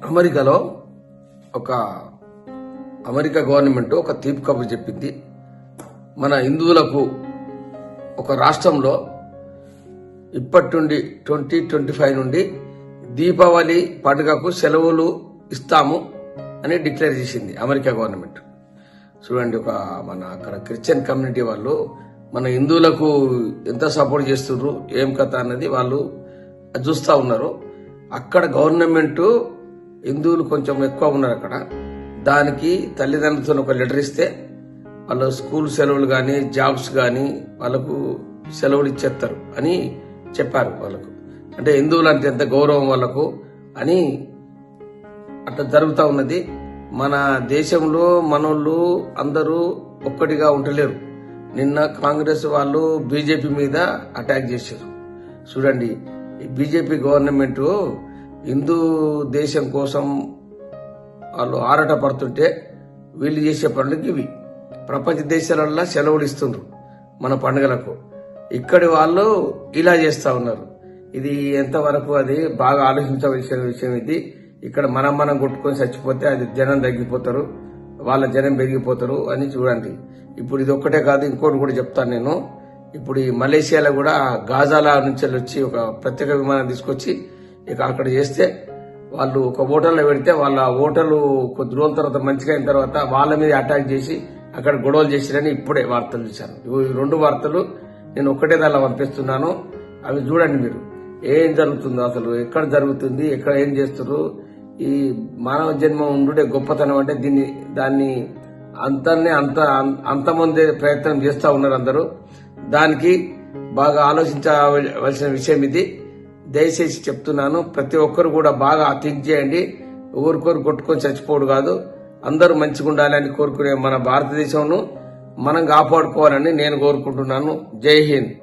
అమెరికాలో America government ఒక తీర్పు కబురు చెప్పింది. మన హిందువులకు ఒక రాష్ట్రంలో ఇప్పటి నుండి 2025 నుండి దీపావళి పండుగకు సెలవులు ఇస్తాము అని డిక్లేర్ చేసింది అమెరికా గవర్నమెంట్. చూడండి, మన అక్కడ క్రిస్టియన్ కమ్యూనిటీ వాళ్ళు మన హిందువులకు ఎంత సపోర్ట్ చేస్తున్నారు, ఏం కథ అన్నది వాళ్ళు చూస్తా ఉన్నారు. అక్కడ గవర్నమెంట్ హిందువులు కొంచెం ఎక్కువ ఉన్నారు అక్కడ. దానికి తల్లిదండ్రులతో ఒక లెటర్ ఇస్తే వాళ్ళు స్కూల్ సెలవులు కానీ జాబ్స్ కానీ వాళ్ళకు సెలవులు ఇచ్చేస్తారు అని చెప్పారు వాళ్ళకు. అంటే హిందువులు అంటే ఎంత గౌరవం వాళ్ళకు అని అట్లా జరుగుతూ ఉన్నది. మన దేశంలో మనోళ్ళు అందరూ ఒక్కటిగా ఉండలేరు. నిన్న కాంగ్రెస్ వాళ్ళు బీజేపీ మీద అటాక్ చేశారు. చూడండి, ఈ బీజేపీ గవర్నమెంట్ హిందూ దేశం కోసం వాళ్ళు ఆరాట పడుతుంటే వీళ్ళు చేసే పనులకి ఇవి ప్రపంచ దేశాలల్లో సెలవులు ఇస్తుండ్రు మన పండుగలకు. ఇక్కడి వాళ్ళు ఇలా చేస్తా ఉన్నారు. ఇది ఎంతవరకు అది బాగా ఆలోచించవలసిన విషయం. ఇది ఇక్కడ మనం కొట్టుకొని చచ్చిపోతే అది జనం తగ్గిపోతారు, వాళ్ళ జనం పెరిగిపోతారు అని చూడండి. ఇప్పుడు ఇది ఒక్కటే కాదు, ఇంకోటి కూడా చెప్తాను నేను. ఇప్పుడు ఈ మలేషియాలో కూడా గాజాల నుంచి వచ్చి ఒక ప్రత్యేక విమానం తీసుకొచ్చి ఇక అక్కడ చేస్తే వాళ్ళు ఒక హోటల్లో పెడితే వాళ్ళ హోటల్ కొద్ది రోజుల తర్వాత మంచిగా అయిన తర్వాత వాళ్ళ మీద అటాక్ చేసి అక్కడ గొడవలు చేసిరని ఇప్పుడే వార్తలు చూశాను. ఈ రెండు వార్తలు నేను ఒక్కటే దానిలో పంపిస్తున్నాను. అవి చూడండి మీరు, ఏం జరుగుతుందో అసలు, ఎక్కడ జరుగుతుంది, ఎక్కడ ఏం చేస్తారు. ఈ మానవ జన్మ ఉండే గొప్పతనం అంటే దాన్ని అంతమంది ప్రయత్నం చేస్తా ఉన్నారు అందరూ. దానికి బాగా ఆలోచించవలసిన విషయం ఇది. దయచేసి చెప్తున్నాను, ప్రతి ఒక్కరు కూడా బాగా థింక్ చేయండి. ఊరికొరు కొట్టుకొని చచ్చిపోడు కాదు, అందరూ మంచిగా ఉండాలని కోరుకునే మన భారతదేశంను మనం కాపాడుకోవాలని నేను కోరుకుంటున్నాను. జై హింద్.